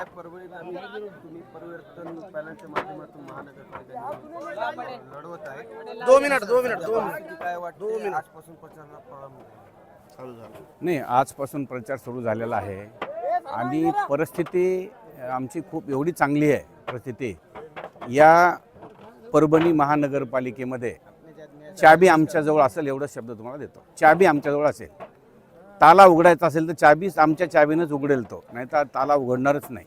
काय परभणीत तुम्ही परिवर्तन पॅनलच्या माध्यमातून महानगरपालिका लढवत आहे. 2 मिनिट काय वाटतं आजपासून प्रचाराला प्रारंभ चालू झालं. नाही, आजपासून प्रचार सुरू झालेला आहे आणि परिस्थिती आमची खूप एवढी चांगली आहे. परिस्थिती या परभणी महानगरपालिकेमध्ये चाबी आमच्याजवळ असेल एवढा शब्द तुम्हाला देतो. चाबी आमच्याजवळ असेल, ताला उघडायचा असेल तर चाबी आमच्या चाबीनंच उघडेल तो, नाही तर ताला उघडणारच नाही.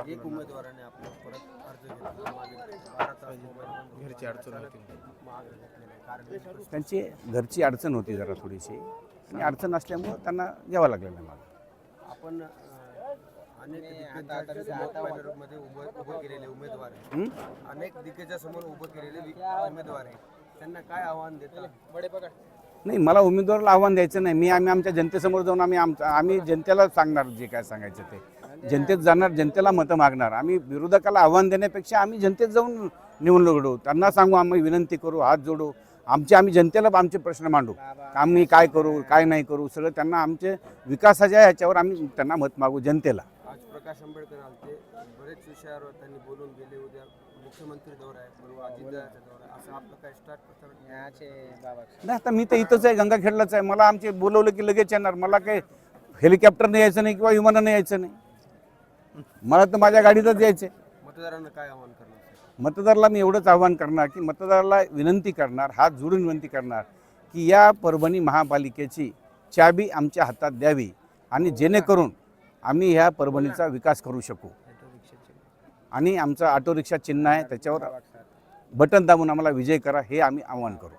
एक उमेदवाराने आपलं परत अर्ज घेतला मागे 12 तास मोबाईल घरची अडचण होती. मागे घेतलेलं आहे. कारण त्यांची घरची अडचण होती जरा थोडीशी, आणि अडचण असल्यामुळं त्यांना घ्यावं लागलेलं आहे मागं. आपण अनेक दिग्गजांमध्ये उभं केलेले उमेदवार आहेत. अनेक दिग्गजासमोर उभं केलेले उमेदवार आहेत. त्यांना काय आव्हान देतात? नाही, मला उमेदवाराला आव्हान द्यायचं नाही. आम्ही आमच्या जनतेसमोर जाऊन आम्ही जनतेला सांगणार जे काय सांगायचं ते. जनतेत जाणार, जनतेला मतं मागणार. आम्ही विरोधकाला आव्हान देण्यापेक्षा आम्ही जनतेत जाऊन निवडणूक लढवू, त्यांना सांगू, आम्ही विनंती करू, हात जोडू, आम्ही जनतेला आमचे प्रश्न मांडू. आम्ही काय करू, काय नाही करू, सगळं त्यांना आमचे विकासाच्या ह्याच्यावर आम्ही त्यांना मत मागू जनतेला. आज प्रकाश आंबेडकर आलते, बरेच विषयावर त्यांनी बोलून गेले. उद्या मुख्यमंत्री दौरा आहे, परवा अजितदादाचा दौरा आहे. असं आपलं काय स्टार्ट प्रचार नाही, आता मी तर इथंच आहे, गंगाखेडलाच आहे. मला आमचे बोलवलं की लगेच येणार. मला काही हेलिकॉप्टरने यायचं नाही किंवा विमानाने यायचं नाही. मला तर माझ्या गाडीतच यायचं. मतदारांना काय आव्हान करणार? मतदाराला मी एवढंच आव्हान करणार की मतदाराला विनंती करणार, हात जोडून विनंती करणार की या परभणी महापालिकेची चाबी आमच्या हातात द्यावी, आणि जेणेकरून आम्ही ह्या परभणीचा विकास करू शकू. आणि आमचं ऑटो रिक्षा चिन्ह आहे, त्याच्यावर बटन दाबून आम्हाला विजय करा, हे आम्ही आव्हान करू.